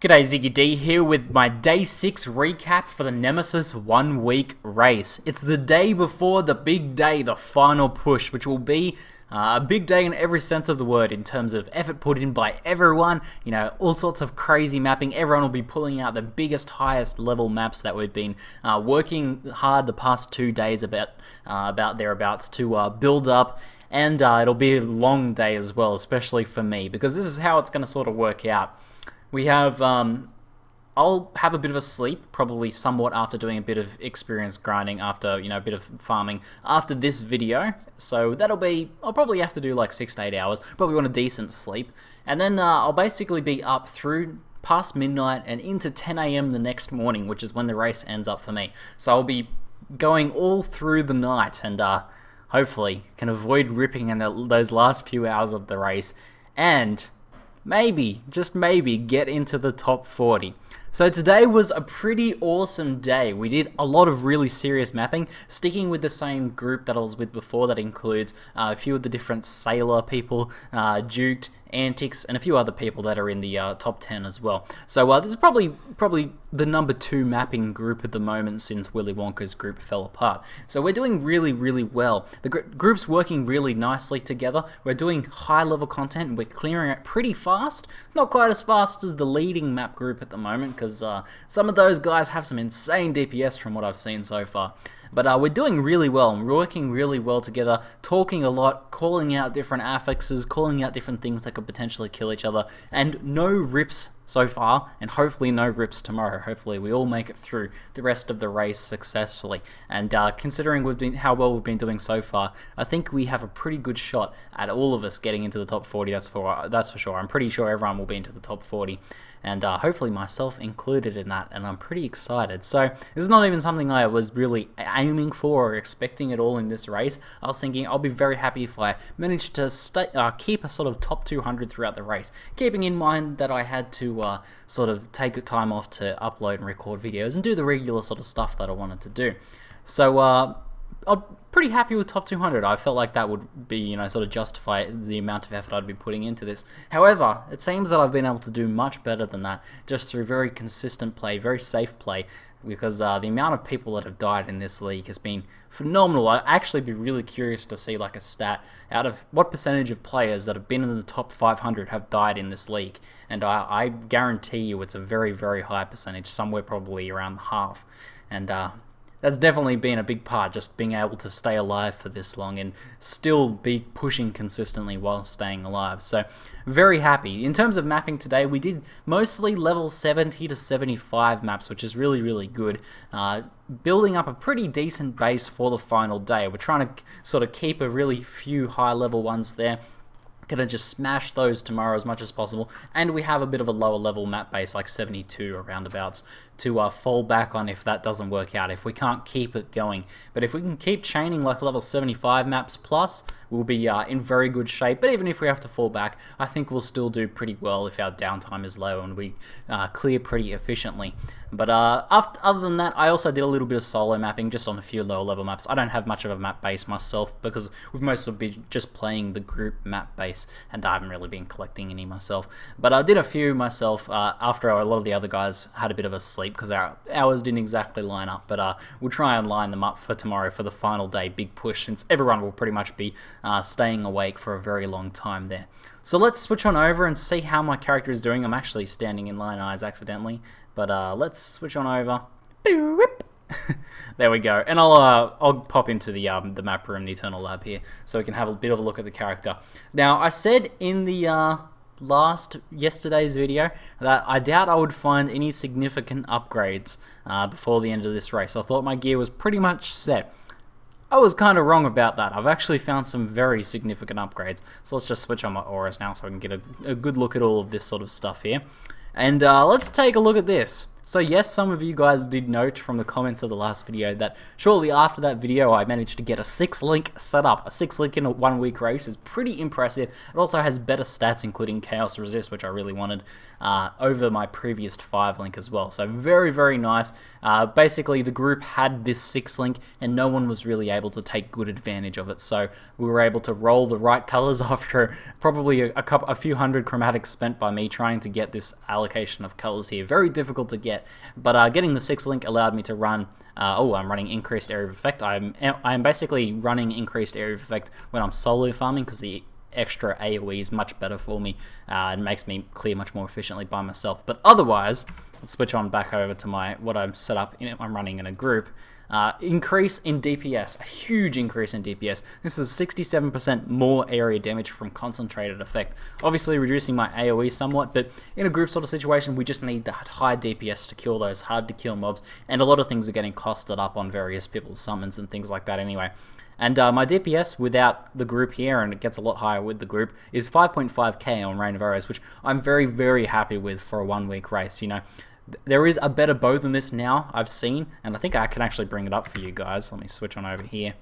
G'day, ZiggyD here with my Day 6 recap for the Nemesis 1 week race. It's the day before the big day, the final push, which will be a big day in every sense of the word in terms of effort put in by everyone, you know, all sorts of crazy mapping. Everyone will be pulling out the biggest, highest level maps that we've been working hard the past 2 days about thereabouts to build up. And it'll be a long day as well, especially for me, because this is how it's going to sort of work out. We have, I'll have a bit of a sleep, probably somewhat after doing a bit of experience grinding, after, you know, a bit of farming after this video. So that'll be, I'll probably have to do like 6 to 8 hours, probably want a decent sleep. And then I'll basically be up through past midnight and into 10 AM the next morning, which is when the race ends up for me. So I'll be going all through the night and hopefully can avoid ripping in those last few hours of the race and maybe, just maybe, get into the top 40. So today was a pretty awesome day. We did a lot of really serious mapping, sticking with the same group that I was with before. That includes a few of the different Sailor people, Duked, Antics, and a few other people that are in the top 10 as well. So this is probably the number 2 mapping group at the moment since Willy Wonka's group fell apart. So we're doing really, really well. The group's working really nicely together. We're doing high level content and we're clearing it pretty fast. Not quite as fast as the leading map group at the moment, because some of those guys have some insane DPS from what I've seen so far. But we're doing really well, and we're working really well together, talking a lot, calling out different affixes, calling out different things that could potentially kill each other, and no rips so far, and hopefully no rips tomorrow. Hopefully we all make it through the rest of the race successfully. And considering how well we've been doing so far, I think we have a pretty good shot at all of us getting into the top 40, that's for sure. I'm pretty sure everyone will be into the top 40. And hopefully myself included in that, and I'm pretty excited. So this is not even something I was really aiming for or expecting at all in this race. I was thinking I'll be very happy if I managed to keep a sort of top 200 throughout the race, keeping in mind that I had to sort of take time off to upload and record videos and do the regular sort of stuff that I wanted to do. So I'm pretty happy with top 200. I felt like that would be, you know, sort of justify the amount of effort I'd been putting into this. However, it seems that I've been able to do much better than that just through very consistent play, very safe play, because the amount of people that have died in this league has been phenomenal. I'd actually be really curious to see like a stat out of what percentage of players that have been in the top 500 have died in this league, and I guarantee you it's a very, very high percentage, somewhere probably around half. And that's definitely been a big part, just being able to stay alive for this long and still be pushing consistently while staying alive. So very happy. In terms of mapping today, we did mostly level 70 to 75 maps, which is really, really good. Building up a pretty decent base for the final day. We're trying to sort of keep a really few high level ones there. Gonna just smash those tomorrow as much as possible, and we have a bit of a lower level map base, like 72 or roundabouts, to fall back on if that doesn't work out, if we can't keep it going. But if we can keep chaining like level 75 maps plus, we'll be in very good shape. But even if we have to fall back, I think we'll still do pretty well if our downtime is low and we clear pretty efficiently. But other than that, I also did a little bit of solo mapping just on a few lower level maps. I don't have much of a map base myself because we've mostly been just playing the group map base, and I haven't really been collecting any myself. But I did a few myself after a lot of the other guys had a bit of a sleep because our hours didn't exactly line up. But we'll try and line them up for tomorrow for the final day big push, since everyone will pretty much be staying awake for a very long time there. So let's switch on over and see how my character is doing. I'm actually standing in line eyes accidentally, but let's switch on over. There we go. And I'll pop into the map room, the Eternal Lab here, so we can have a bit of a look at the character. Now, I said in the yesterday's video that I doubt I would find any significant upgrades before the end of this race. I thought my gear was pretty much set. I was kind of wrong about that. I've actually found some very significant upgrades. So let's just switch on my auras now so I can get a good look at all of this sort of stuff here. And let's take a look at this. So yes, some of you guys did note from the comments of the last video that shortly after that video I managed to get a 6-link setup. A 6-link in a 1 week race is pretty impressive. It also has better stats including Chaos Resist, which I really wanted, over my previous 5-link as well. So very, very nice. Basically the group had this 6-link and no one was really able to take good advantage of it. So we were able to roll the right colors after probably a few hundred chromatics spent by me trying to get this allocation of colors here. Very difficult to get. But getting the 6-link allowed me to run, I'm running increased area of effect. I'm basically running increased area of effect when I'm solo farming because the extra AoE is much better for me and makes me clear much more efficiently by myself. But otherwise, let's switch on back over to what I'm set up in. I'm running in a group. Increase in DPS, a huge increase in DPS. This is 67% more area damage from concentrated effect. Obviously reducing my AoE somewhat, but in a group sort of situation, we just need that high DPS to kill those hard to kill mobs, and a lot of things are getting clustered up on various people's summons and things like that anyway. And my DPS without the group here, and it gets a lot higher with the group, is 5.5k on Rain of Arrows, which I'm very, very happy with for a 1 week race. You know, there is a better bow than this now, I've seen, and I think I can actually bring it up for you guys. Let me switch on over here.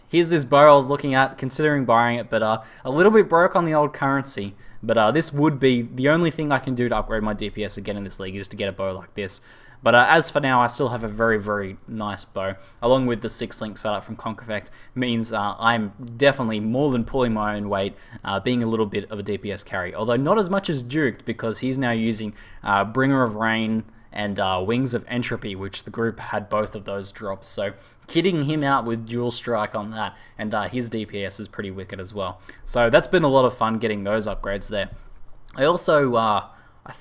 Here's this bow I was looking at, considering buying it, but a little bit broke on the old currency. But this would be the only thing I can do to upgrade my DPS again in this league, is to get a bow like this. But as for now, I still have a very, very nice bow, along with the 6-link setup from Conquerfect. Means I'm definitely more than pulling my own weight, being a little bit of a DPS carry. Although not as much as Duke, because he's now using Bringer of Rain and Wings of Entropy, which the group had both of those drops. So kitting him out with Dual Strike on that, and his DPS is pretty wicked as well. So that's been a lot of fun getting those upgrades there. I also... I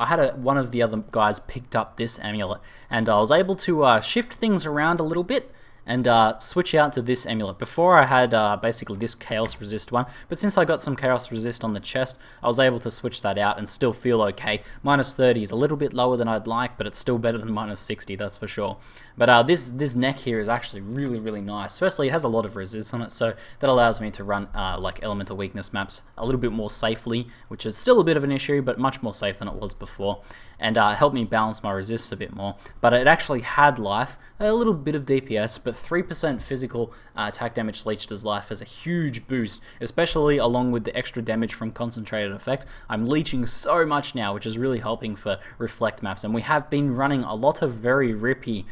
had one of the other guys picked up this amulet, and I was able to shift things around a little bit and switch out to this amulet. Before I had basically this Chaos Resist one, but since I got some Chaos Resist on the chest, I was able to switch that out and still feel okay. Minus 30 is a little bit lower than I'd like, but it's still better than minus 60, that's for sure. But this neck here is actually really, really nice. Firstly, it has a lot of resist on it, so that allows me to run like elemental weakness maps a little bit more safely, which is still a bit of an issue, but much more safe than it was before, and helped me balance my resists a bit more. But it actually had life, a little bit of DPS, but 3% physical attack damage leached as life is a huge boost, especially along with the extra damage from concentrated effect. I'm leeching so much now, which is really helping for reflect maps, and we have been running a lot of very rippy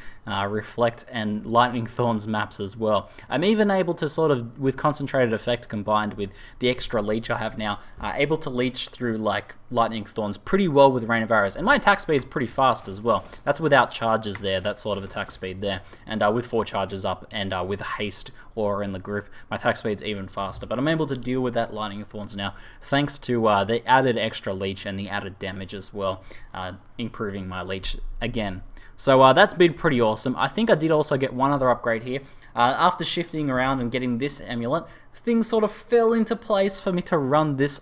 reflect and lightning thorns maps as well. I'm even able to sort of, with concentrated effect combined with the extra leech I have now, able to leech through like lightning thorns pretty well with Rain of Arrows, and my attack speed's pretty fast as well. That's without charges there, that sort of attack speed there, and with 4 charges up and with haste or in the group, my attack speed's even faster. But I'm able to deal with that lightning thorns now thanks to the added extra leech and the added damage as well, improving my leech again. So that's been pretty awesome. I think I did also get one other upgrade here. After shifting around and getting this amulet, things sort of fell into place for me to run this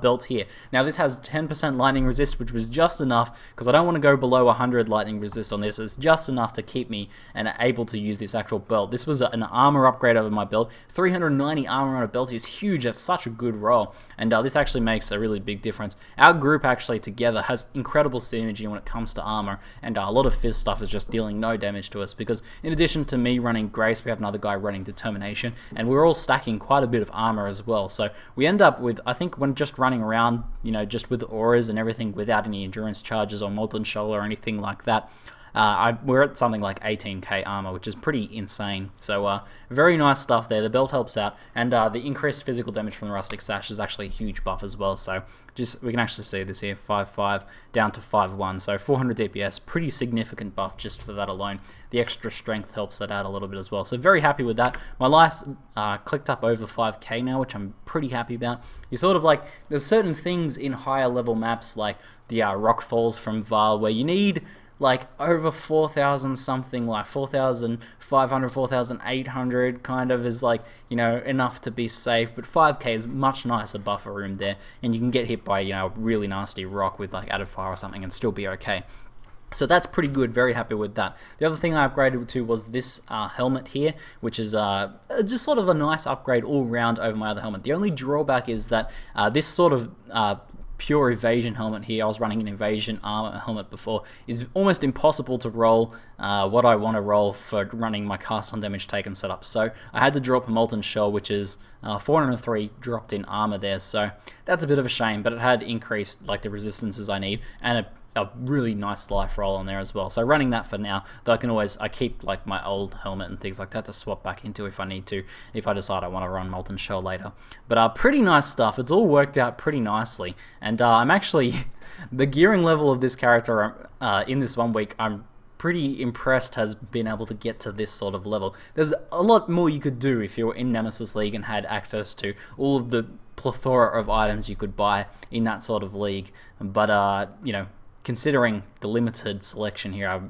belt here. Now this has 10% lightning resist, which was just enough because I don't want to go below 100 lightning resist on this. It's just enough to keep me and able to use this actual belt. This was an armor upgrade over my belt. 390 armor on a belt is huge. That's such a good roll, and this actually makes a really big difference. Our group actually together has incredible synergy when it comes to armor, and a lot of fizz stuff is just dealing no damage to us because in addition to me running Grace, we have another guy running Determination, and we're all stacking quite a bit of armor as well. So we end up with, I think, when just running around, you know, just with auras and everything without any endurance charges or molten shoal or anything like that, we're at something like 18k armor, which is pretty insane. So very nice stuff there. The belt helps out, and the increased physical damage from the rustic sash is actually a huge buff as well. So we can actually see this here, 5.5 down to 5.1, so 400 DPS, pretty significant buff just for that alone. The extra strength helps that out a little bit as well. So very happy with that. My life's clicked up over 5k now, which I'm pretty happy about. You sort of like, there's certain things in higher level maps like the Rock Falls from Vile where you need like over 4,000 something, like 4,500, 4,800 kind of is like, you know, enough to be safe, but 5k is much nicer buffer room there, and you can get hit by, you know, a really nasty rock with like added fire or something and still be okay. So that's pretty good, very happy with that. The other thing I upgraded to was this helmet here, which is just sort of a nice upgrade all round over my other helmet. The only drawback is that this sort of pure evasion helmet here. I was running an evasion armor helmet before. It's almost impossible to roll what I want to roll for running my cast on damage taken setup. So I had to drop a Molten Shell, which is 403 dropped in armor there. So that's a bit of a shame, but it had increased like the resistances I need and a really nice life roll on there as well. So running that for now, though I keep like my old helmet and things like that to swap back into if I need to, if I decide I want to run Molten Shell later. But pretty nice stuff. It's all worked out pretty nicely. And I'm actually, the gearing level of this character in this 1 week, I'm pretty impressed has been able to get to this sort of level. There's a lot more you could do if you were in Nemesis League and had access to all of the plethora of items you could buy in that sort of league. But, you know, considering the limited selection here, I've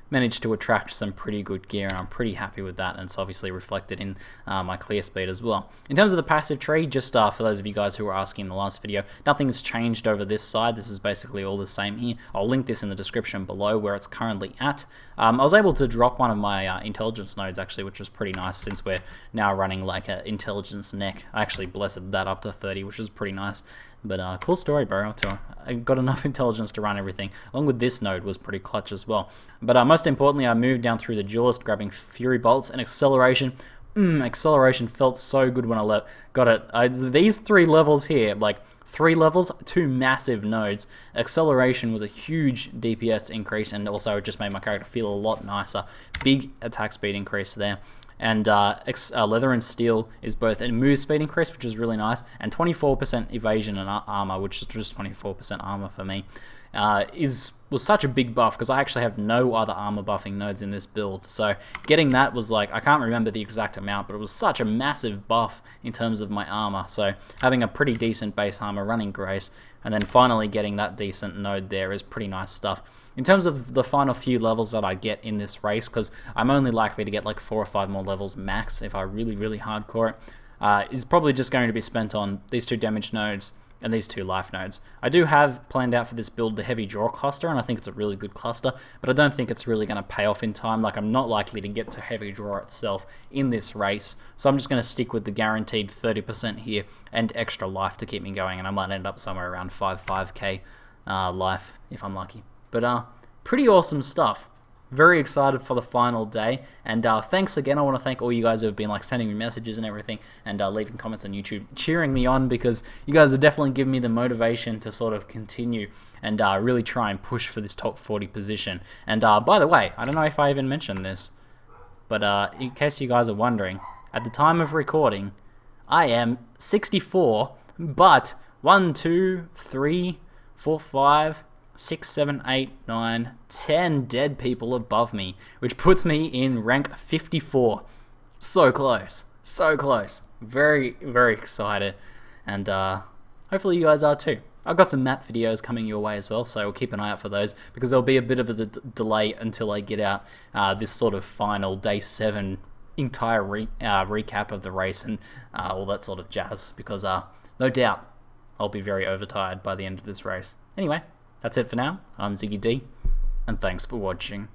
managed to attract some pretty good gear, and I'm pretty happy with that, and it's obviously reflected in my clear speed as well. In terms of the passive tree, just for those of you guys who were asking in the last video, nothing's changed over this side. This is basically all the same here. I'll link this in the description below where it's currently at. I was able to drop one of my intelligence nodes actually, which was pretty nice since we're now running like an intelligence neck. I actually blessed that up to 30, which is pretty nice. But cool story, bro. I got enough intelligence to run everything. Along with this node was pretty clutch as well. But most importantly, I moved down through the duelist, grabbing Fury Bolts and Acceleration. Acceleration felt so good when I got it. These 3 levels here, like 3 levels, 2 massive nodes. Acceleration was a huge DPS increase, and also it just made my character feel a lot nicer. Big attack speed increase there. And Leather and Steel is both a move speed increase, which is really nice, and 24% evasion and armor, which is just 24% armor for me, was such a big buff because I actually have no other armor buffing nodes in this build. So getting that was like, I can't remember the exact amount, but it was such a massive buff in terms of my armor. So having a pretty decent base armor, running Grace, and then finally getting that decent node there is pretty nice stuff. In terms of the final few levels that I get in this race, because I'm only likely to get like 4 or 5 more levels max if I really hardcore it, is probably just going to be spent on these 2 damage nodes and these 2 life nodes. I do have planned out for this build the Heavy Draw cluster, and I think it's a really good cluster, but I don't think it's really going to pay off in time. Like, I'm not likely to get to Heavy Draw itself in this race, so I'm just going to stick with the guaranteed 30% here and extra life to keep me going, and I might end up somewhere around 5k life if I'm lucky. But pretty awesome stuff. Very excited for the final day, and thanks again. I want to thank all you guys who have been like sending me messages and everything, and leaving comments on YouTube, cheering me on, because you guys have definitely given me the motivation to sort of continue and really try and push for this top 40 position. And by the way, I don't know if I even mentioned this, but in case you guys are wondering, at the time of recording, I am 64, but 1, 2, 3, 4, 5, 6, 7, 8, 9, 10 dead people above me, which puts me in rank 54. So close. So close. Very excited. And hopefully you guys are too. I've got some map videos coming your way as well, so we'll keep an eye out for those, because there'll be a bit of a delay until I get out this sort of final day 7 entire recap of the race and all that sort of jazz, because no doubt I'll be very overtired by the end of this race. Anyway, that's it for now. I'm ZiggyD, and thanks for watching.